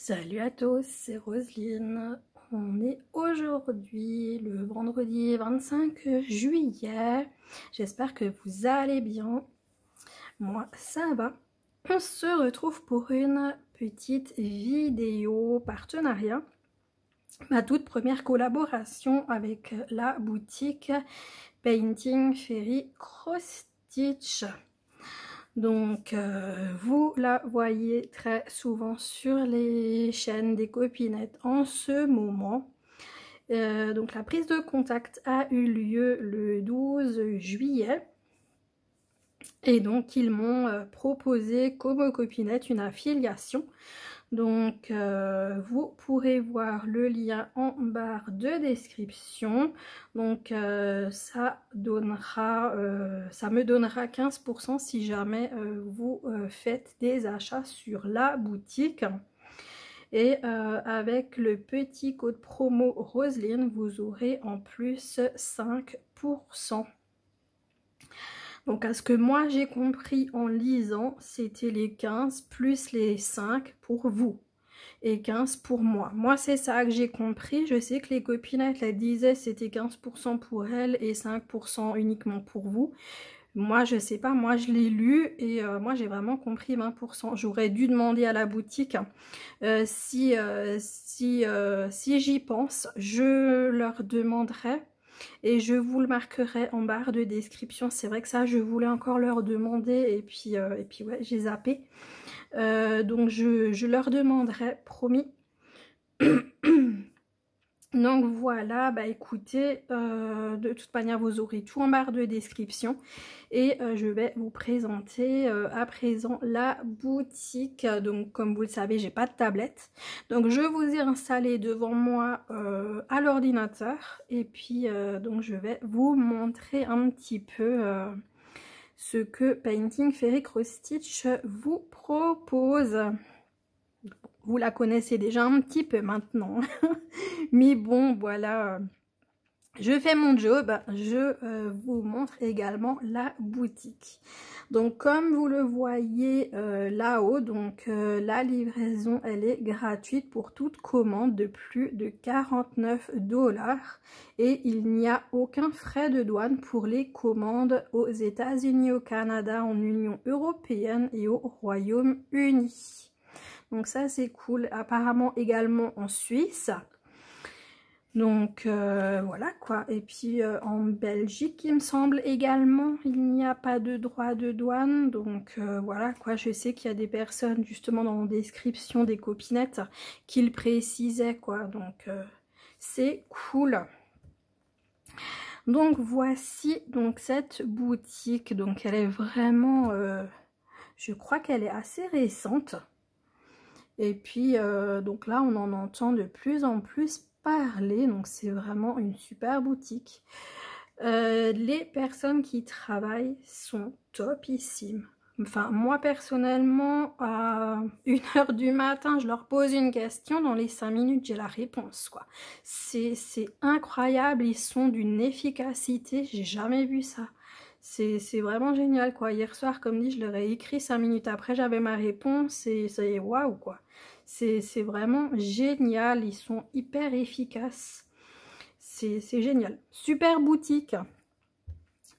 Salut à tous, c'est Roselyne. On est aujourd'hui le vendredi 25 juillet. J'espère que vous allez bien. Moi, ça va. On se retrouve pour une petite vidéo partenariat. Ma toute première collaboration avec la boutique Painting Fairy Cross Stitch. Donc vous la voyez très souvent sur les chaînes des copinettes en ce moment. Donc la prise de contact a eu lieu le 12 juillet. Et donc ils m'ont proposé comme copinette une affiliation. Donc vous pourrez voir le lien en barre de description. Donc ça me donnera 15% si jamais vous faites des achats sur la boutique. Et avec le petit code promo Roselyne, vous aurez en plus 5%. Donc à ce que moi j'ai compris en lisant, c'était les 15 plus les 5 pour vous et 15 pour moi. Moi c'est ça que j'ai compris. Je sais que les copinettes la disaient c'était 15% pour elles et 5% uniquement pour vous. Moi je sais pas, moi je l'ai lu et moi j'ai vraiment compris 20%. J'aurais dû demander à la boutique si j'y pense, je leur demanderai. Et je vous le marquerai en barre de description. C'est vrai que ça, je voulais encore leur demander. Et puis ouais, j'ai zappé. Donc, je leur demanderai, promis. Donc voilà, bah écoutez, de toute manière vous aurez tout en barre de description et je vais vous présenter à présent la boutique. Donc comme vous le savez, j'ai pas de tablette, donc je vous ai installé devant moi à l'ordinateur et puis donc je vais vous montrer un petit peu ce que Painting Fairy Cross Stitch vous propose. Vous la connaissez déjà un petit peu maintenant. Mais bon, voilà. Je fais mon job. Je vous montre également la boutique. Donc, comme vous le voyez là-haut, donc la livraison, elle est gratuite pour toute commande de plus de 49 $. Et il n'y a aucun frais de douane pour les commandes aux États-Unis, au Canada, en Union européenne et au Royaume-Uni. Donc ça c'est cool, apparemment également en Suisse. Donc voilà quoi. Et puis en Belgique il me semble également, il n'y a pas de droit de douane. Donc voilà quoi, je sais qu'il y a des personnes justement dans la description des copinettes qui le précisaient quoi. Donc c'est cool. Donc voici donc cette boutique. Donc elle est vraiment, je crois qu'elle est assez récente. Et puis donc là on en entend de plus en plus parler, donc c'est vraiment une super boutique. Les personnes qui travaillent sont topissimes. Enfin moi personnellement à 1h du matin je leur pose une question, dans les 5 minutes j'ai la réponse quoi. C'est incroyable, ils sont d'une efficacité, j'ai jamais vu ça. C'est vraiment génial quoi. Hier soir comme dit je leur ai écrit 5 minutes après j'avais ma réponse et c'est waouh quoi. C'est vraiment génial, ils sont hyper efficaces. C'est génial. Super boutique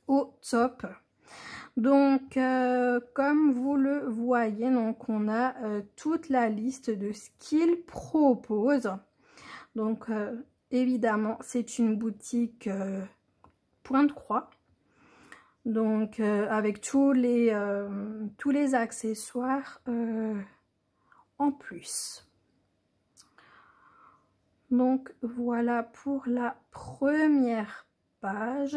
au top. Donc comme vous le voyez, donc on a toute la liste de ce qu'ils proposent. Donc évidemment c'est une boutique Pointe-Croix. Donc avec tous les accessoires en plus. Donc voilà pour la première page.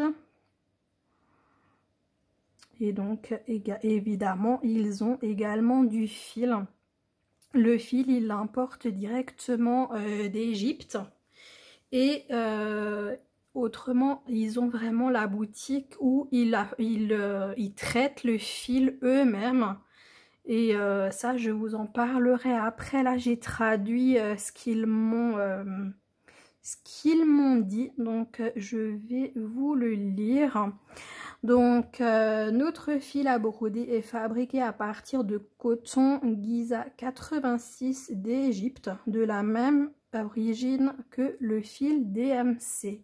Et donc évidemment ils ont également du fil. Le fil ils l'importent directement d'Égypte. Et autrement, ils ont vraiment la boutique où ils traitent le fil eux-mêmes. Et ça, je vous en parlerai après. Là, j'ai traduit ce qu'ils m'ont dit. Donc, je vais vous le lire. Donc, notre fil à broder est fabriqué à partir de coton Giza 86 d'Égypte, de la même origine que le fil DMC.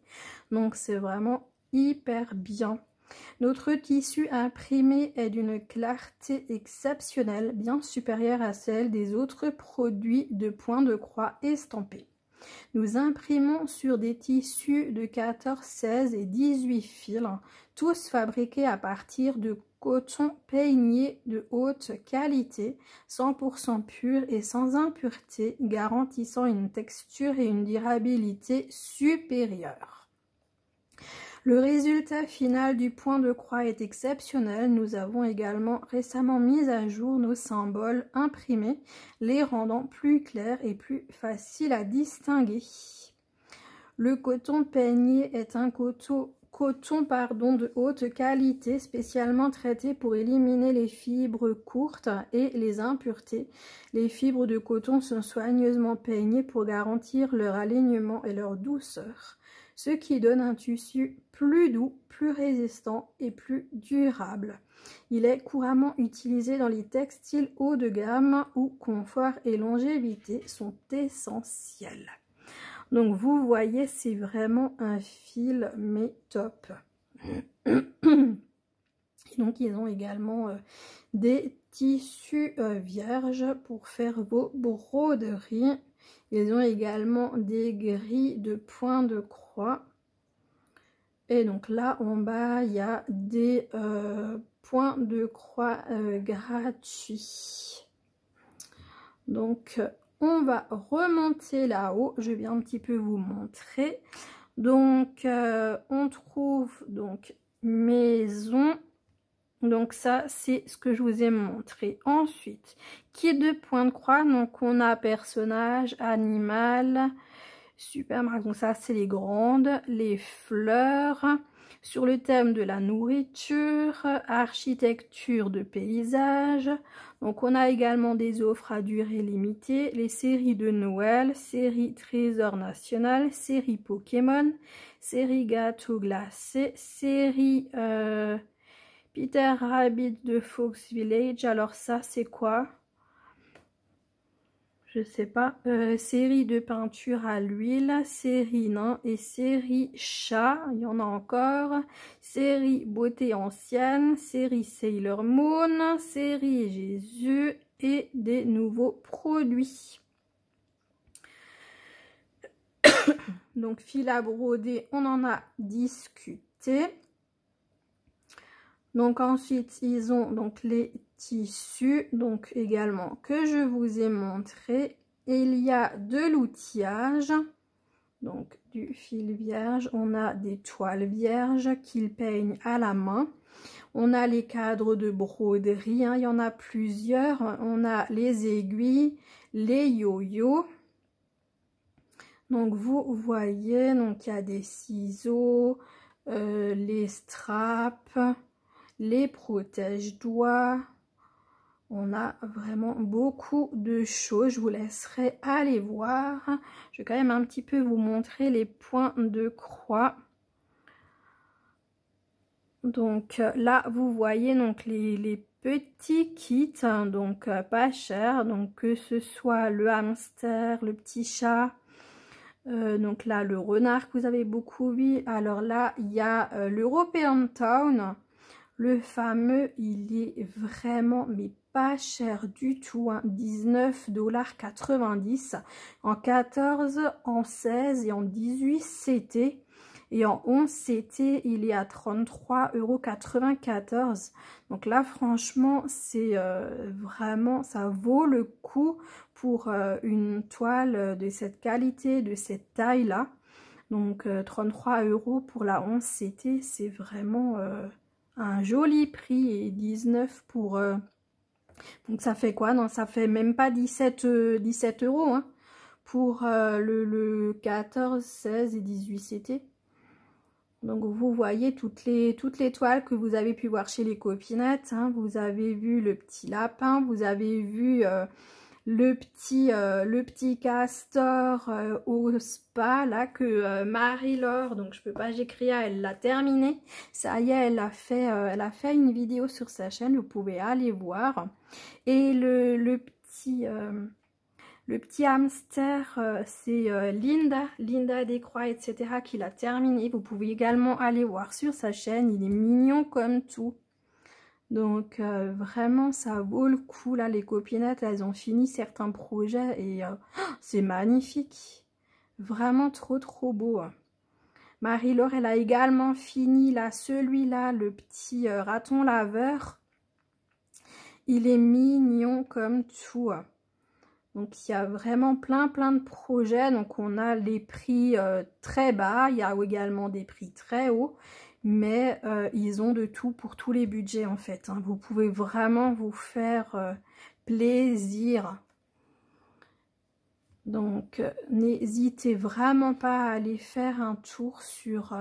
Donc, c'est vraiment hyper bien. Notre tissu imprimé est d'une clarté exceptionnelle, bien supérieure à celle des autres produits de point de croix estampés. Nous imprimons sur des tissus de 14, 16 et 18 fils, tous fabriqués à partir de coton peigné de haute qualité, 100% pur et sans impureté, garantissant une texture et une durabilité supérieures. Le résultat final du point de croix est exceptionnel. Nous avons également récemment mis à jour nos symboles imprimés, les rendant plus clairs et plus faciles à distinguer. Le coton peigné est un coton de haute qualité, spécialement traité pour éliminer les fibres courtes et les impuretés. Les fibres de coton sont soigneusement peignées pour garantir leur alignement et leur douceur, ce qui donne un tissu plus doux, plus résistant et plus durable. Il est couramment utilisé dans les textiles haut de gamme où confort et longévité sont essentiels. Donc vous voyez, c'est vraiment un fil mais top. Donc ils ont également des tissus vierges pour faire vos broderies. Ils ont également des grilles de points de croix. Et donc là en bas, il y a des points de croix gratuits. Donc on va remonter là-haut. Je vais un petit peu vous montrer. Donc on trouve donc maison. Donc ça, c'est ce que je vous ai montré. Ensuite, kit de point de croix. Donc on a personnage, animal, supermarché. Donc ça, c'est les grandes. Les fleurs. Sur le thème de la nourriture, architecture de paysage. Donc on a également des offres à durée limitée, les séries de Noël, série Trésor National, série Pokémon, série Gâteau glacé, série Peter Rabbit de Fox Village. Alors ça c'est quoi? Je sais pas. Série de peinture à l'huile, série nain et série chat. Il y en a encore. Série beauté ancienne, série Sailor Moon, série Jésus et des nouveaux produits. Donc fil à broder, on en a discuté. Donc ensuite, ils ont donc les tissus, donc également que je vous ai montré. Et il y a de l'outillage, donc du fil vierge. On a des toiles vierges qu'ils peignent à la main. On a les cadres de broderie, hein, il y en a plusieurs. On a les aiguilles, les yo-yo. Donc vous voyez, donc il y a des ciseaux, les straps, les protège-doigts. On a vraiment beaucoup de choses. Je vous laisserai aller voir. Je vais quand même un petit peu vous montrer les points de croix. Donc là, vous voyez donc les petits kits, hein, donc pas cher. Donc que ce soit le hamster, le petit chat. Donc là, le renard que vous avez beaucoup vu. Alors là, il y a l'European Town. Le fameux, il est vraiment, mais pas cher du tout, hein, 19,90 $. En 14, en 16 et en 18 CT. Et en 11 CT, il est à 33,94 €. Donc là, franchement, c'est vraiment, ça vaut le coup pour une toile de cette qualité, de cette taille-là. Donc 33 € pour la 11 CT, c'est vraiment un joli prix. Et 19 pour... donc ça fait quoi? Non, ça fait même pas 17 € hein, pour le 14, 16 et 18 CT. Donc vous voyez toutes les toiles que vous avez pu voir chez les copinettes, hein. Vous avez vu le petit lapin, vous avez vu le petit castor au spa là que Marie-Laure, donc je peux pas j'écris, elle l'a terminé. Ça y est, elle a fait une vidéo sur sa chaîne, vous pouvez aller voir. Et le petit hamster, c'est Linda Descroix, etc. qui l'a terminé. Vous pouvez également aller voir sur sa chaîne, il est mignon comme tout. Donc vraiment ça vaut le coup là, les copinettes elles ont fini certains projets et c'est magnifique, vraiment trop beau. Marie-Laure elle a également fini là celui-là, le petit raton laveur, il est mignon comme tout. Donc il y a vraiment plein de projets, donc on a les prix très bas, il y a également des prix très hauts. Mais ils ont de tout pour tous les budgets en fait. Hein. Vous pouvez vraiment vous faire plaisir. Donc n'hésitez vraiment pas à aller faire un tour sur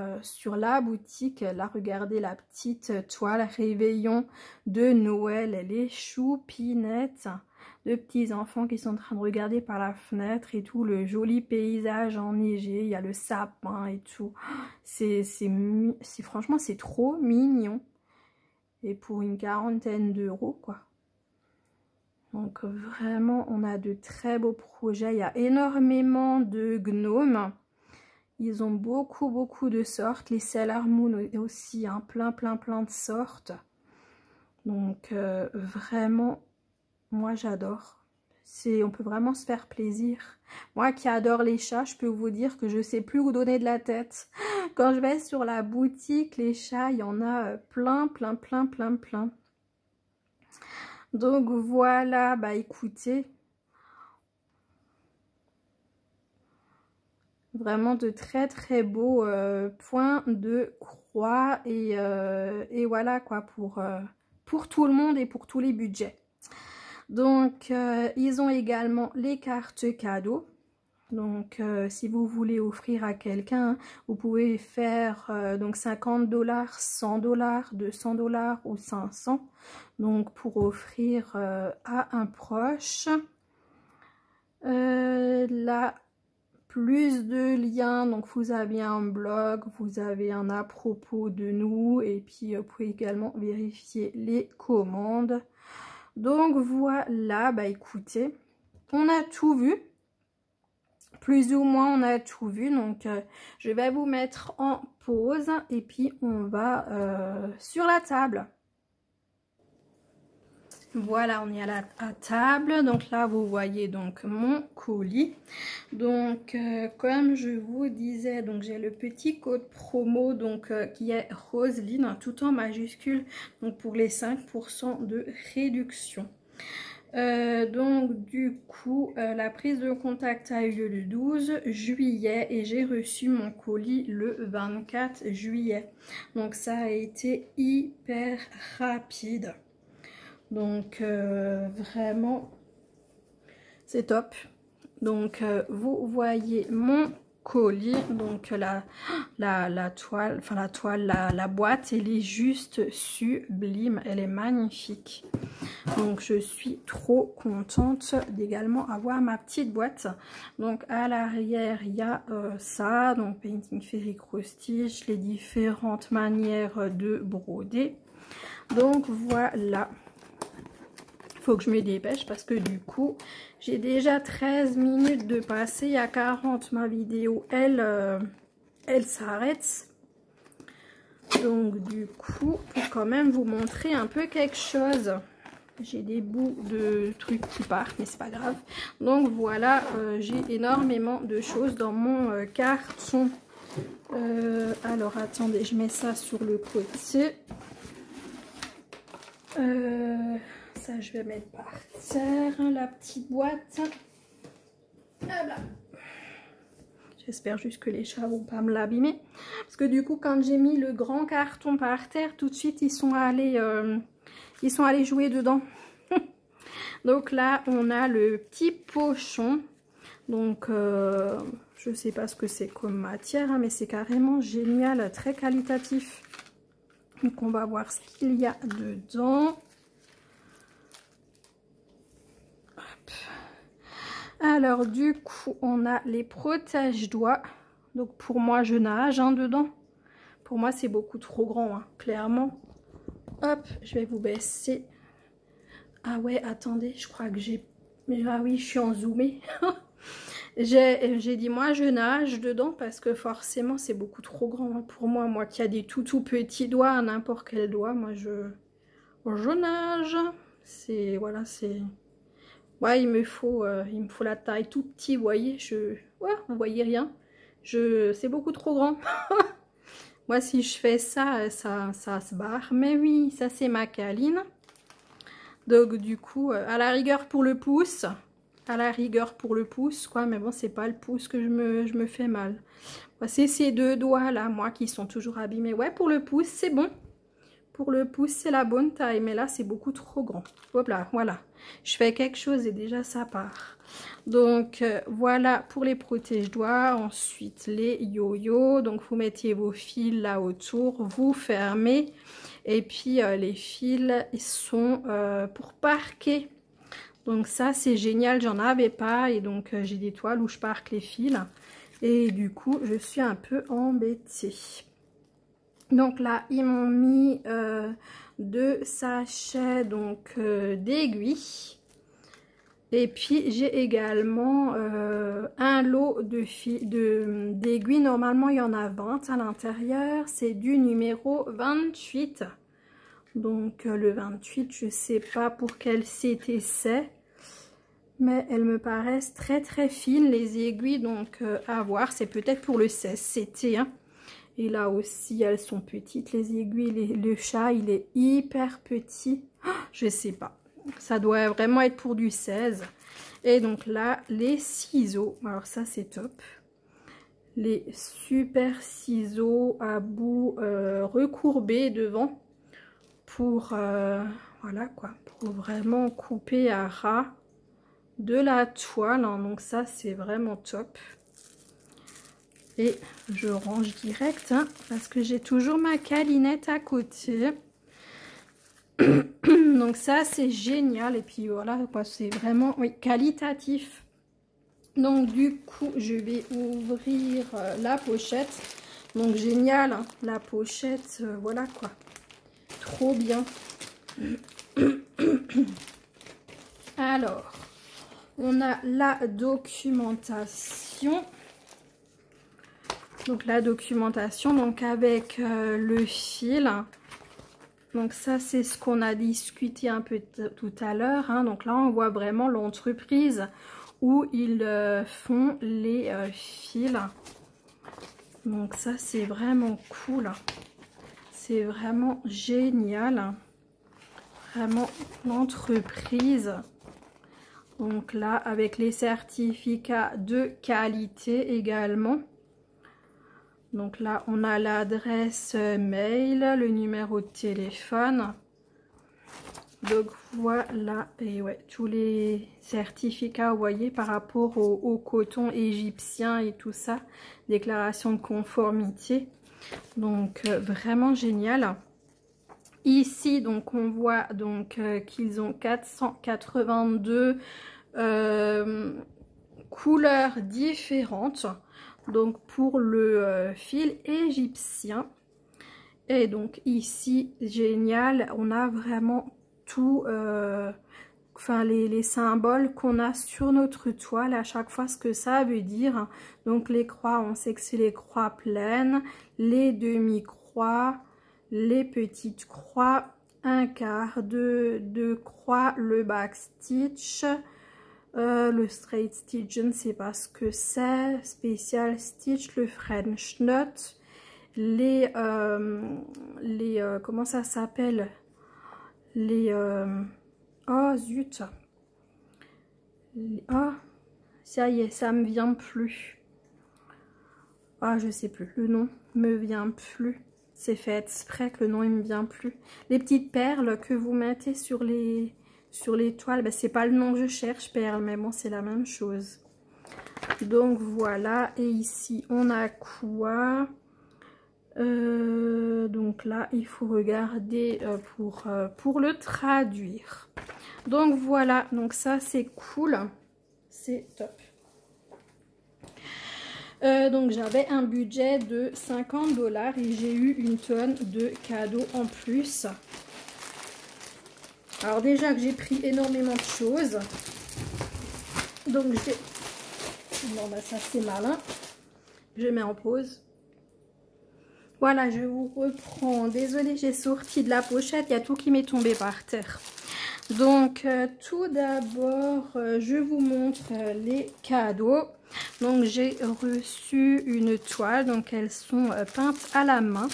la boutique. Là, regardez la petite toile réveillon de Noël. Elle est choupinette. De petits enfants qui sont en train de regarder par la fenêtre et tout, le joli paysage enneigé, il y a le sapin et tout. Franchement, c'est trop mignon. Et pour une quarantaine d'euros, quoi. Donc vraiment, on a de très beaux projets. Il y a énormément de gnomes. Ils ont beaucoup de sortes. Les Sailor Moon aussi, hein, plein de sortes. Donc vraiment... Moi, j'adore. On peut vraiment se faire plaisir. Moi qui adore les chats, je peux vous dire que je sais plus où donner de la tête. Quand je vais sur la boutique, les chats, il y en a plein. Donc voilà, bah écoutez. Vraiment de très beaux points de croix. Et voilà quoi, pour tout le monde et pour tous les budgets. Donc, ils ont également les cartes cadeaux. Donc, si vous voulez offrir à quelqu'un, vous pouvez faire donc 50 $, 100 $, 200 $ ou 500. Donc, pour offrir à un proche. Là, plus de liens. Donc, vous avez un blog, vous avez un à propos de nous. Et puis, vous pouvez également vérifier les commandes. Donc voilà, bah écoutez, on a tout vu, plus ou moins on a tout vu, donc je vais vous mettre en pause et puis on va sur la table. Voilà, on est à table, donc là vous voyez donc mon colis. Donc comme je vous disais, donc j'ai le petit code promo donc qui est Roselyne, tout en majuscule, donc pour les 5% de réduction. Donc du coup la prise de contact a eu lieu le 12 juillet et j'ai reçu mon colis le 24 juillet. Donc ça a été hyper rapide. Donc vraiment c'est top. Donc vous voyez mon colis, donc la toile, enfin la boîte, elle est juste sublime, elle est magnifique. Donc je suis trop contente d'également avoir ma petite boîte. Donc à l'arrière il y a ça, donc Painting Fairy Cross Stitch, les différentes manières de broder. Donc voilà. Faut que je me dépêche parce que du coup j'ai déjà 13 minutes de passer à 40. Ma vidéo elle s'arrête. Donc du coup pour quand même vous montrer un peu quelque chose. J'ai des bouts de trucs qui partent mais c'est pas grave. Donc voilà, j'ai énormément de choses dans mon carton. Alors attendez, je mets ça sur le côté. Ça je vais mettre par terre, hein, la petite boîte. J'espère juste que les chats vont pas me l'abîmer. Parce que du coup quand j'ai mis le grand carton par terre, tout de suite ils sont allés jouer dedans. Donc là on a le petit pochon. Donc je sais pas ce que c'est comme matière, hein, mais c'est carrément génial, très qualitatif. Donc on va voir ce qu'il y a dedans. Alors du coup, on a les protège-doigts. Donc pour moi, je nage dedans. Pour moi, c'est beaucoup trop grand, hein, clairement. Hop, je vais vous baisser. Ah ouais, attendez, je crois que j'ai... Ah oui, je suis en zoomé. J'ai dit, moi, je nage dedans parce que forcément, c'est beaucoup trop grand, hein, pour moi. Moi qui a des tout petits doigts, n'importe quel doigt, moi, je nage. C'est... Voilà, c'est... Ouais, il me faut la taille tout petit, vous voyez. Ouais, vous voyez rien. C'est beaucoup trop grand. Moi, si je fais ça, ça se barre. Mais oui, ça, c'est ma câline. Donc, du coup, à la rigueur pour le pouce. À la rigueur pour le pouce, quoi. Mais bon, c'est pas le pouce que je me fais mal. C'est ces deux doigts-là, moi, qui sont toujours abîmés. Ouais, pour le pouce, c'est bon. Pour le pouce, c'est la bonne taille. Mais là, c'est beaucoup trop grand. Hop là, voilà. Je fais quelque chose et déjà, ça part. Donc, voilà pour les protège-doigts. Ensuite, les yo-yo. Donc, vous mettiez vos fils là autour. Vous fermez. Et puis, les fils, ils sont pour parquer. Donc, ça, c'est génial. J'en avais pas. Et donc, j'ai des toiles où je parque les fils. Et du coup, je suis un peu embêtée. Donc là, ils m'ont mis 2 sachets d'aiguilles. Et puis, j'ai également un lot d'aiguilles. Normalement, il y en a 20 à l'intérieur. C'est du numéro 28. Donc, le 28, je ne sais pas pour quel CT c'est. Mais elles me paraissent très fines, les aiguilles. Donc, à voir. C'est peut-être pour le 16 CT, hein. Et là aussi, elles sont petites, les aiguilles. Le chat, il est hyper petit. Oh, je sais pas. Ça doit vraiment être pour du 16. Et donc là, les ciseaux. Alors ça, c'est top. Les super ciseaux à bout recourbés devant. Pour, voilà quoi, pour vraiment couper à ras de la toile. Hein. Donc ça, c'est vraiment top. Et je range direct, hein, parce que j'ai toujours ma câlinette à côté. Donc ça, c'est génial. Et puis voilà, quoi, c'est vraiment qualitatif. Donc du coup, je vais ouvrir la pochette. Donc génial, hein, la pochette, voilà quoi. Trop bien. Alors, on a la documentation. Donc la documentation, donc avec le fil. Donc ça, c'est ce qu'on a discuté un peu tout à l'heure. Hein. Donc là, on voit vraiment l'entreprise où ils font les fils. Donc ça, c'est vraiment cool. C'est vraiment génial. Vraiment l'entreprise. Donc là, avec les certificats de qualité également. Donc là, on a l'adresse mail, le numéro de téléphone. Donc voilà, et ouais, tous les certificats, vous voyez, par rapport au coton égyptien et tout ça. Déclaration de conformité. Donc vraiment génial. Ici, donc on voit donc qu'ils ont 482 couleurs différentes. Donc pour le fil égyptien. Et donc ici, génial, on a vraiment tout, enfin les symboles qu'on a sur notre toile à chaque fois, ce que ça veut dire. Donc les croix, on sait que c'est les croix pleines, les demi-croix, les petites croix, un quart de croix, le backstitch. Le straight stitch, je ne sais pas ce que c'est. Special stitch, le French knot, les comment ça s'appelle, les oh zut, oh ça y est, ça me vient plus. Ah, je sais plus, le nom me vient plus. C'est fait exprès que le nom il me vient plus. Les petites perles que vous mettez sur les toiles, ben, c'est pas le nom que je cherche, perles, mais bon, c'est la même chose. Donc voilà, et ici on a quoi? Donc là, il faut regarder pour le traduire. Donc voilà, donc ça c'est cool, c'est top. Donc j'avais un budget de 50 $ et j'ai eu une tonne de cadeaux en plus. Alors déjà que j'ai pris énormément de choses. Donc j'ai... Bon bah ça c'est malin. Je mets en pause. Voilà, je vous reprends. Désolée, j'ai sorti de la pochette. Il y a tout qui m'est tombé par terre. Donc tout d'abord, je vous montre les cadeaux. Donc j'ai reçu une toile. Donc elles sont peintes à la main.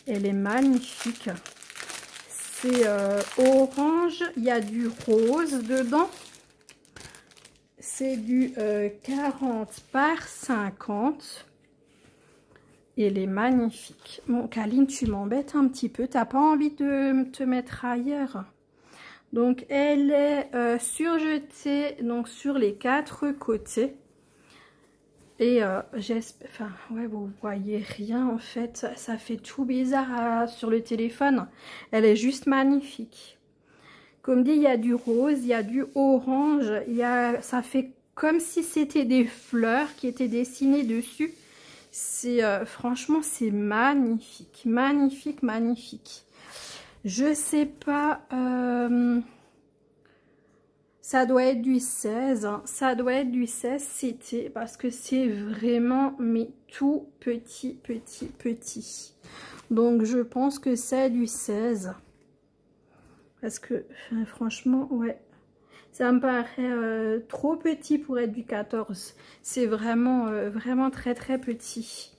Elle est magnifique. C'est orange. Il y a du rose dedans. C'est du 40 par 50. Elle est magnifique. Bon, Kaline, tu m'embêtes un petit peu. T'as pas envie de te mettre ailleurs? Donc, elle est surjetée donc, sur les 4 côtés. Et j'espère... Enfin, ouais, vous voyez rien en fait. Ça fait tout bizarre sur le téléphone. Elle est juste magnifique. Comme dit, il y a du rose, il y a du orange. Ça fait comme si c'était des fleurs qui étaient dessinées dessus. C'est franchement, c'est magnifique, magnifique, magnifique. Je sais pas, ça doit être du 16, hein. Ça doit être du 16 CT parce que c'est vraiment mais tout petit, petit, petit. Donc je pense que c'est du 16 parce que franchement, ouais. Ça me paraît trop petit pour être du 14. C'est vraiment, vraiment très très petit.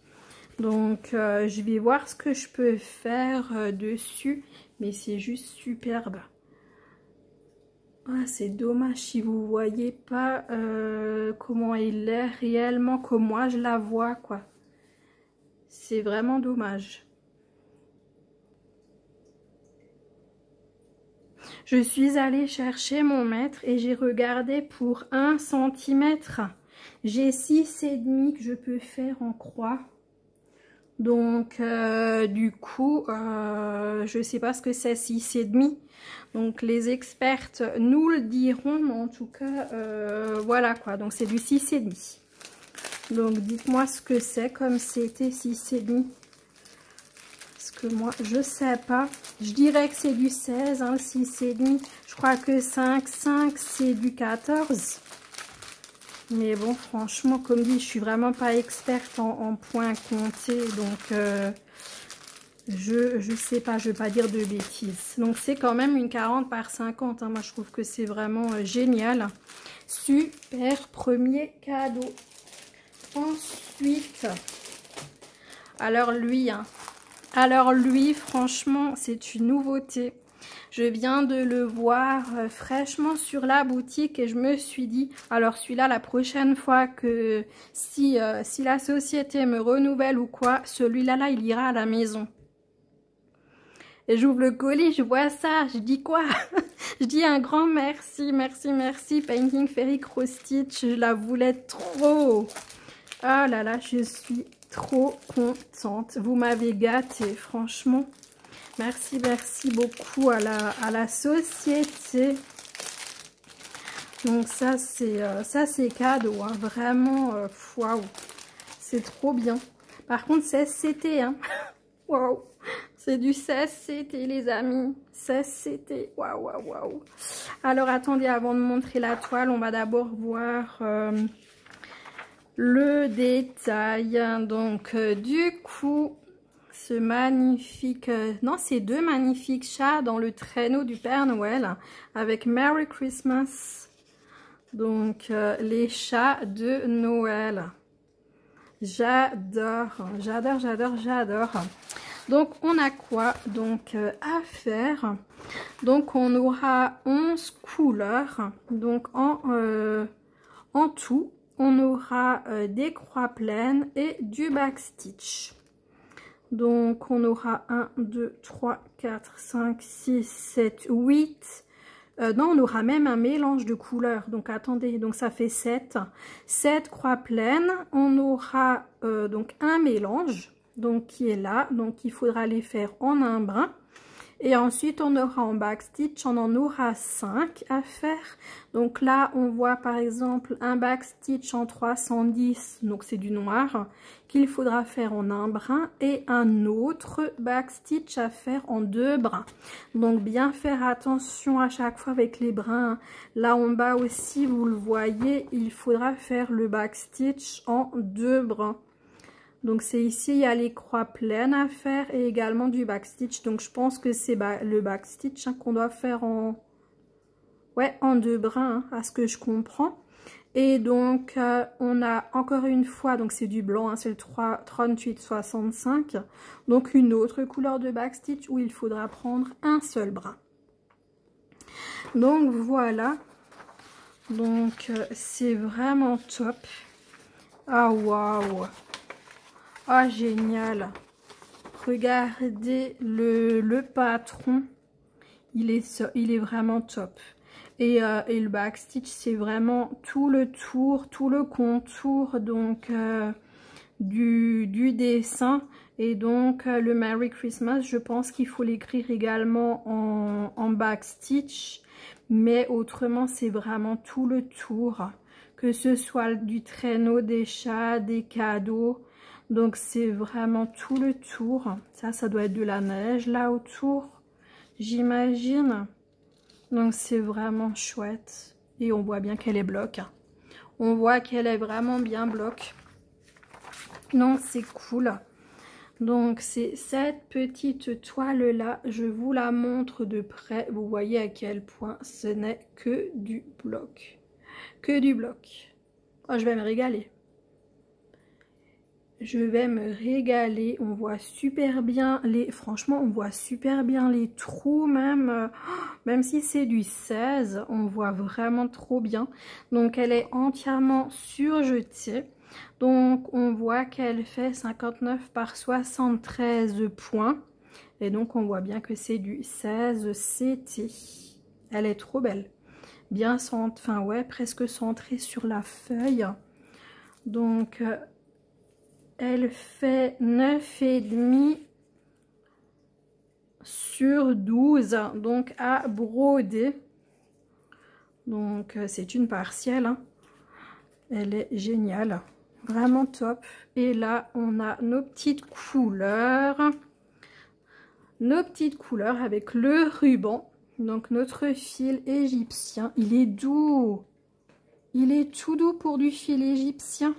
Donc je vais voir ce que je peux faire dessus. Mais c'est juste superbe. Ah, c'est dommage si vous voyez pas comment il est réellement, comme moi je la vois quoi. C'est vraiment dommage. Je suis allée chercher mon mètre et j'ai regardé pour 1 cm. J'ai 6,5 que je peux faire en croix. Donc, du coup, je sais pas ce que c'est 6,5. Donc, les expertes nous le diront, mais en tout cas, voilà quoi. Donc, c'est du 6,5. Donc, dites-moi ce que c'est comme c'était 6,5. Que moi je sais pas, je dirais que c'est du 16, hein, 6,5, je crois que 5 c'est du 14, mais bon franchement comme dit je suis vraiment pas experte en points comptés, donc je sais pas, je vais pas dire de bêtises. Donc c'est quand même une 40 par 50, hein. Moi je trouve que c'est vraiment génial, super premier cadeau. Ensuite, alors lui, hein, franchement, c'est une nouveauté. Je viens de le voir fraîchement sur la boutique et je me suis dit, alors celui-là, la prochaine fois que si la société me renouvelle ou quoi, celui-là, il ira à la maison. Et j'ouvre le colis, je vois ça, je dis quoi? Je dis un grand merci, merci, merci, Painting Fairy Cross Stitch, je la voulais trop. Oh là là, je suis trop contente, vous m'avez gâtée, franchement. Merci, merci beaucoup à la société. Donc ça c'est cadeau, hein. Vraiment, waouh, c'est trop bien. Par contre, 16 CT, hein. Waouh, c'est du 16 CT les amis, 16 CT, waouh, waouh, waouh. Alors attendez, avant de montrer la toile, on va d'abord voir... le détail. Donc du coup ce magnifique non c'est 2 magnifiques chats dans le traîneau du Père Noël avec Merry Christmas. Donc les chats de Noël, j'adore, j'adore, j'adore, j'adore. Donc on a quoi donc à faire? Donc on aura 11 couleurs, donc en tout on aura des croix pleines et du backstitch. Donc on aura 1, 2, 3, 4, 5, 6, 7, 8. Non, on aura même un mélange de couleurs. Donc attendez, donc ça fait 7. 7 croix pleines. On aura donc un mélange donc qui est là. Donc il faudra les faire en un brin. Et ensuite, on aura en backstitch, on en aura 5 à faire. Donc là, on voit par exemple un backstitch en 310, donc c'est du noir, qu'il faudra faire en un brin, et un autre backstitch à faire en 2 brins. Donc bien faire attention à chaque fois avec les brins. Là en bas aussi, vous le voyez, il faudra faire le backstitch en 2 brins. Donc c'est ici, il y a les croix pleines à faire et également du backstitch. Donc je pense que c'est le backstitch hein, qu'on doit faire en 2 brins, hein, à ce que je comprends. Et donc on a encore une fois, donc c'est du blanc, hein, c'est le 3865. Donc une autre couleur de backstitch où il faudra prendre un seul brin. Donc voilà. Donc c'est vraiment top. Ah waouh! Ah, génial. Regardez le patron. Il est vraiment top. Et le backstitch, c'est vraiment tout le tour, tout le contour donc du dessin. Et donc le Merry Christmas, je pense qu'il faut l'écrire également en backstitch. Mais autrement, c'est vraiment tout le tour. Que ce soit du traîneau, des chats, des cadeaux. Donc c'est vraiment tout le tour. Ça doit être de la neige là autour, j'imagine. Donc c'est vraiment chouette. Et on voit bien qu'elle est bloc. On voit qu'elle est vraiment bien bloc. Non, c'est cool. Donc c'est cette petite toile là. Je vous la montre de près. Vous voyez à quel point ce n'est que du bloc. Que du bloc. Oh, je vais me régaler. Je vais me régaler. On voit super bien franchement, on voit super bien les trous même. Même si c'est du 16, on voit vraiment trop bien. Donc, elle est entièrement surjetée. Donc, on voit qu'elle fait 59 par 73 points. Et donc, on voit bien que c'est du 16 CT. Elle est trop belle. Bien centrée, enfin ouais, presque centrée sur la feuille. Donc... elle fait 9,5 sur 12, donc à broder. Donc c'est une partielle, hein. Elle est géniale, vraiment top. Et là, on a nos petites couleurs. Nos petites couleurs avec le ruban. Donc notre fil égyptien, il est doux. Il est tout doux pour du fil égyptien.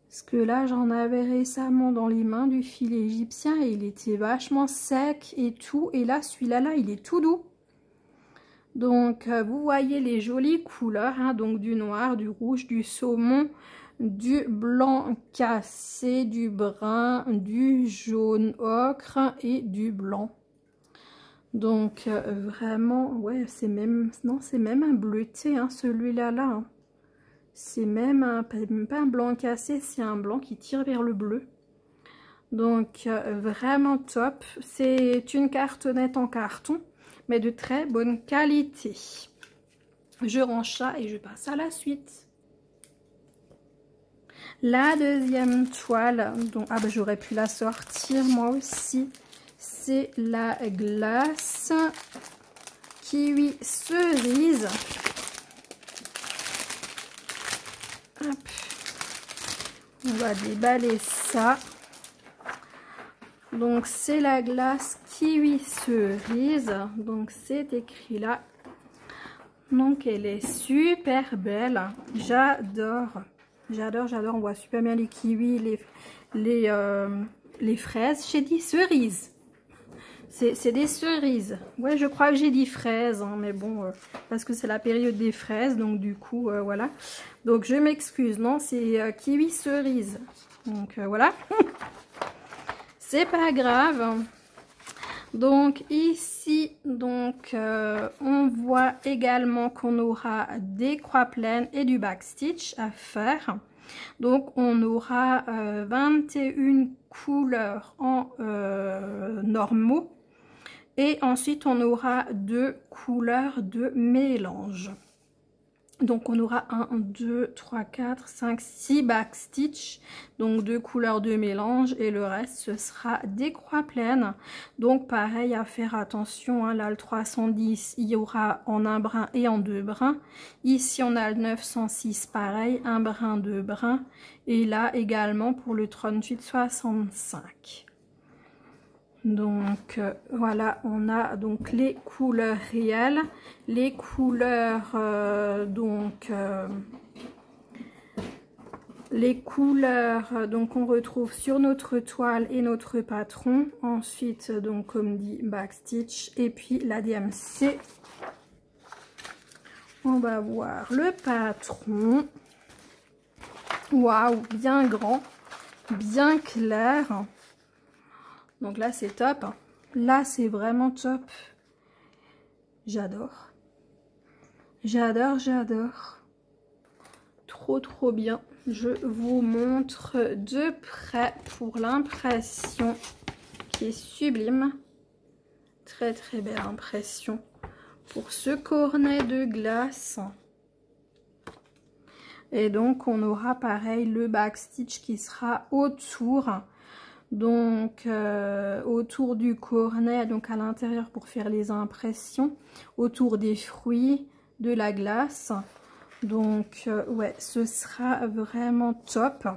Parce que là, j'en avais récemment dans les mains du fil égyptien et il était vachement sec et tout. Et là, celui-là, il est tout doux. Donc, vous voyez les jolies couleurs, hein, donc du noir, du rouge, du saumon, du blanc cassé, du brun, du jaune ocre et du blanc. Donc, vraiment, ouais, c'est même, non, c'est même un bleuté, hein, celui-là, là. Hein. C'est même pas un blanc cassé, c'est un blanc qui tire vers le bleu. Donc, vraiment top. C'est une cartonnette en carton, mais de très bonne qualité. Je range ça et je passe à la suite. La deuxième toile, donc, ah ben j'aurais pu la sortir moi aussi. C'est la glace kiwi cerise. Hop. On va déballer ça. Donc c'est la glace kiwi cerise. Donc c'est écrit là. Donc elle est super belle. J'adore. J'adore, j'adore. On voit super bien les kiwis, les fraises. J'ai dit cerises. C'est des cerises. Ouais, je crois que j'ai dit fraises, hein, mais bon, parce que c'est la période des fraises, donc du coup, voilà. Donc je m'excuse, non, c'est kiwi cerise. Donc voilà. C'est pas grave. Donc ici, donc on voit également qu'on aura des croix pleines et du backstitch à faire. Donc on aura 21 couleurs en normaux. Et ensuite, on aura 2 couleurs de mélange. Donc on aura 1, 2, 3, 4, 5, 6 backstitch, donc 2 couleurs de mélange et le reste ce sera des croix pleines. Donc pareil à faire attention, hein, là le 310 il y aura en un brin et en deux brins. Ici on a le 906 pareil, un brin, deux brins et là également pour le 3865. Donc voilà, on a donc les couleurs réelles, les couleurs donc on retrouve sur notre toile et notre patron. Ensuite donc comme dit backstitch et puis la DMC. On va voir le patron. Waouh, bien grand, bien clair. Donc là c'est top, là c'est vraiment top, j'adore, j'adore, trop bien. Je vous montre de près pour l'impression qui est sublime, très belle impression pour ce cornet de glace. Et donc on aura pareil le backstitch qui sera autour. Donc autour du cornet, donc à l'intérieur pour faire les impressions, autour des fruits, de la glace. Donc ouais, ce sera vraiment top.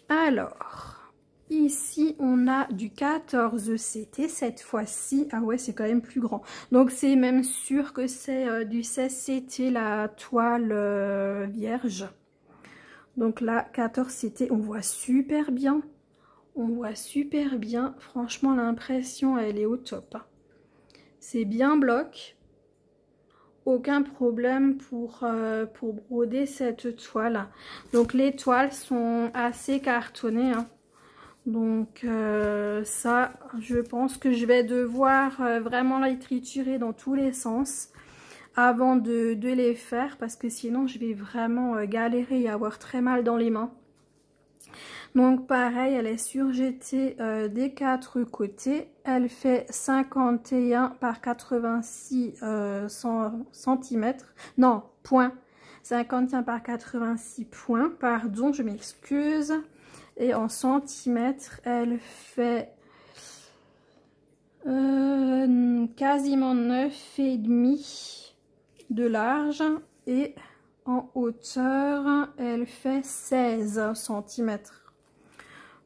Alors ici on a du 14 CT cette fois-ci. Ah ouais, c'est quand même plus grand, donc c'est même sûr que c'est du 16 CT la toile vierge. Donc là 14 CT, on voit super bien. On voit super bien, franchement l'impression elle est au top. C'est bien bloc, aucun problème pour broder cette toile. Donc les toiles sont assez cartonnées, hein. Donc ça je pense que je vais devoir vraiment les triturer dans tous les sens avant de les faire, parce que sinon je vais vraiment galérer et avoir très mal dans les mains. Donc pareil, elle est surjetée des quatre côtés. Elle fait 51 par 86 cm. Non, points. 51 par 86 points. Pardon, je m'excuse. Et en centimètres, elle fait quasiment 9,5 de large. Et en hauteur, elle fait 16 cm.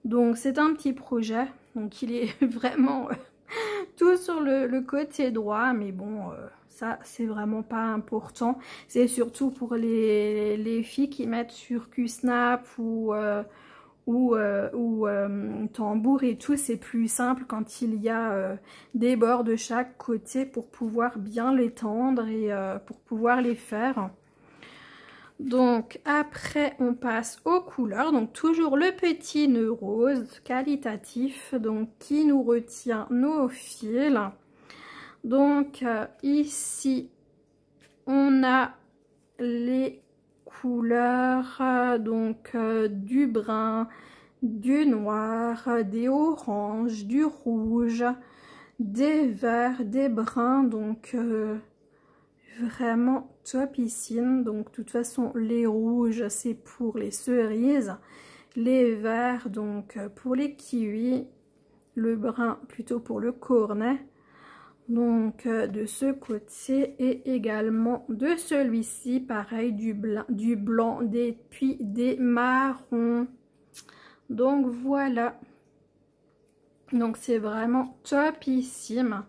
Donc c'est un petit projet, donc il est vraiment tout sur le côté droit, mais bon ça c'est vraiment pas important. C'est surtout pour les filles qui mettent sur Q-snap ou tambour et tout, c'est plus simple quand il y a des bords de chaque côté pour pouvoir bien les tendre et pour pouvoir les faire. Donc après on passe aux couleurs, donc toujours le petit nœud rose qualitatif, donc qui nous retient nos fils. Donc ici on a les couleurs donc du brun, du noir, des oranges, du rouge, des verts, des bruns, donc vraiment topissime. Donc de toute façon les rouges c'est pour les cerises, les verts donc pour les kiwis, le brun plutôt pour le cornet. Donc de ce côté et également de celui-ci pareil, du blanc, puis des marrons. Donc voilà, donc c'est vraiment topissime,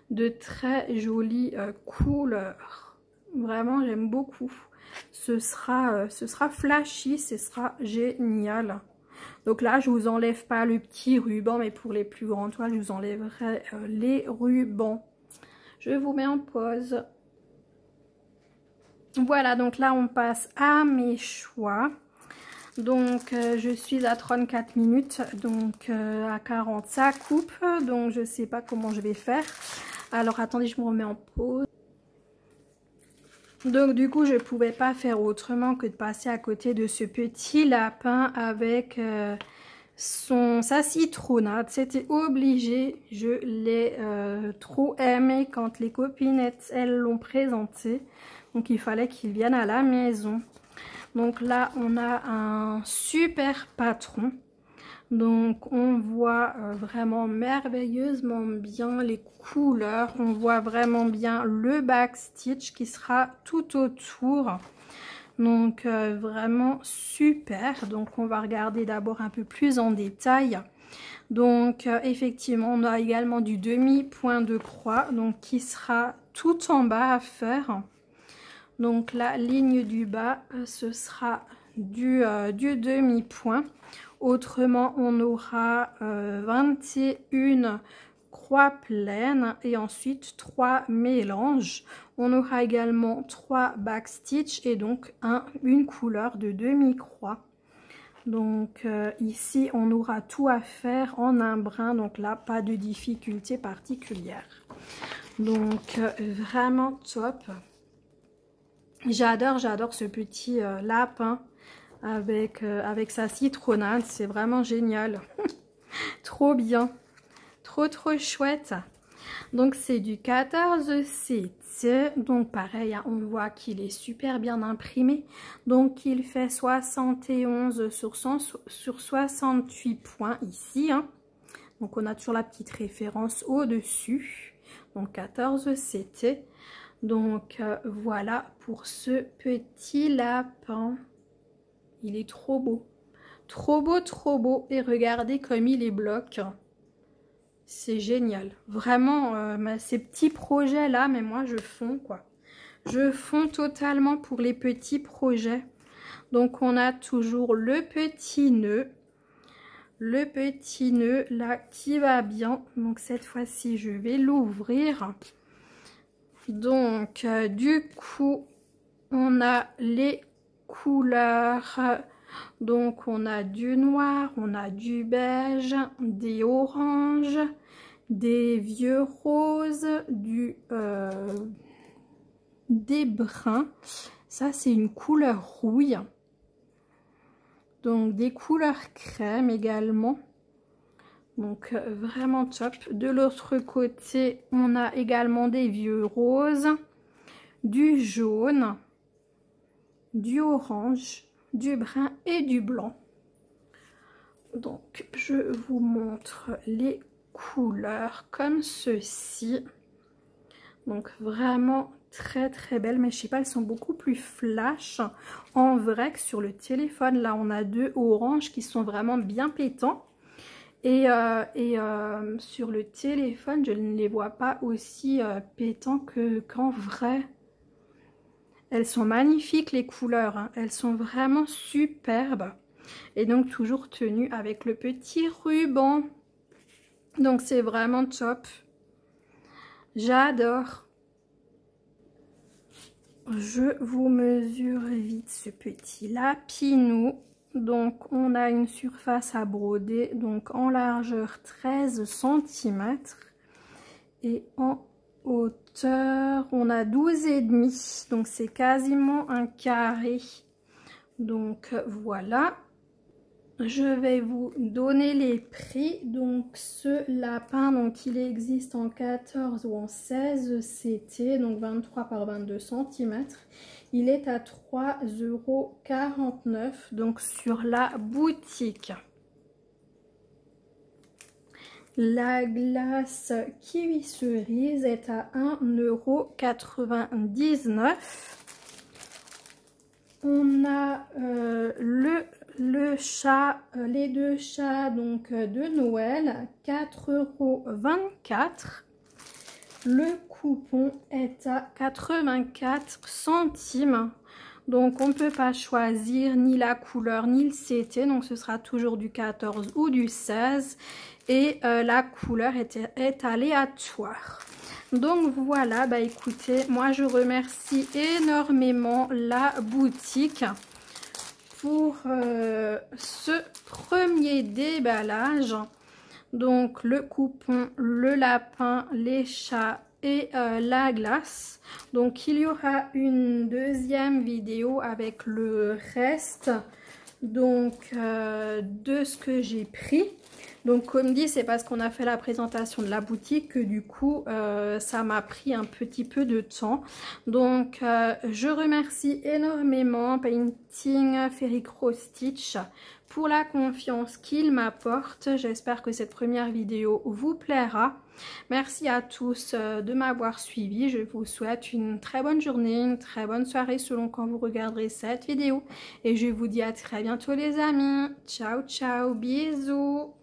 de très jolies couleurs. Vraiment j'aime beaucoup. Ce sera flashy, ce sera génial. Donc là je vous enlève pas le petit ruban, mais pour les plus grandes toiles je vous enlèverai les rubans. Je vous mets en pause. Voilà, donc là on passe à mes choix. Donc je suis à 34 minutes, donc à 40 ça coupe, donc je sais pas comment je vais faire. Alors attendez, je me remets en pause. Donc du coup je pouvais pas faire autrement que de passer à côté de ce petit lapin avec sa citronnade. C'était obligé, je l'ai trop aimé quand les copinettes elles l'ont présenté. Donc il fallait qu'ils viennent à la maison. Donc là on a un super patron. Donc on voit vraiment merveilleusement bien les couleurs. On voit vraiment bien le backstitch qui sera tout autour. Donc vraiment super. Donc on va regarder d'abord un peu plus en détail. Donc effectivement on a également du demi-point de croix donc qui sera tout en bas à faire. Donc la ligne du bas ce sera du demi-point. Autrement on aura 21 croix pleines et ensuite 3 mélanges. On aura également 3 backstitch et donc une couleur de demi-croix. Donc ici on aura tout à faire en un brin, donc là pas de difficulté particulière. Donc vraiment top. J'adore ce petit lapin avec sa citronnade, c'est vraiment génial. Trop bien, trop chouette. Donc c'est du 14-7, donc pareil hein, on voit qu'il est super bien imprimé. Donc il fait 71 sur 68 points ici hein. Donc on a toujours la petite référence au dessus. Donc 14-7. Donc voilà pour ce petit lapin. Il est trop beau, trop beau. Et regardez comme il est bloc. C'est génial. Vraiment, ces petits projets là, mais moi je fonds quoi. Je fonds totalement pour les petits projets. Donc on a toujours le petit nœud. Le petit nœud là qui va bien. Donc cette fois-ci, je vais l'ouvrir. Donc du coup, on a les couleurs. Donc on a du noir, on a du beige, des oranges, des vieux roses, des bruns. Ça c'est une couleur rouille. Donc des couleurs crème également. Donc vraiment top. De l'autre côté, on a également des vieux roses, du jaune, du orange, du brun et du blanc. Donc je vous montre les couleurs comme ceci. Donc vraiment très belles, mais je sais pas, elles sont beaucoup plus flash en vrai que sur le téléphone. Là on a deux oranges qui sont vraiment bien pétants et sur le téléphone je ne les vois pas aussi pétants qu'en vrai. Elles sont magnifiques les couleurs hein. Elles sont vraiment superbes. Et donc toujours tenues avec le petit ruban. Donc c'est vraiment top. J'adore. Je vous mesure vite ce petit lapinou. Donc on a une surface à broder. Donc en largeur 13 cm. Et en hauteur on a 12,5. Donc c'est quasiment un carré. Donc voilà. Je vais vous donner les prix. Donc ce lapin, donc il existe en 14 ou en 16 CT, donc 23 par 22 cm. Il est à 3,49 € donc sur la boutique. La glace kiwi cerise est à 1,99 €. On a les deux chats donc de Noël, 4,24 €. Le coupon est à 84 centimes. Donc on ne peut pas choisir ni la couleur ni le CT. Donc ce sera toujours du 14 ou du 16. Et la couleur est aléatoire. Donc voilà, bah écoutez, moi je remercie énormément la boutique pour ce premier déballage. Donc le coupon, le lapin, les chats et la glace. Donc il y aura une deuxième vidéo avec le reste donc de ce que j'ai pris. Donc comme dit, c'est parce qu'on a fait la présentation de la boutique que du coup ça m'a pris un petit peu de temps. Donc je remercie énormément Painting Fairy Cross Stitch pour la confiance qu'il m'apporte. J'espère que cette première vidéo vous plaira. Merci à tous de m'avoir suivi. Je vous souhaite une très bonne journée, une très bonne soirée selon quand vous regarderez cette vidéo. Et je vous dis à très bientôt les amis. Ciao ciao, bisous.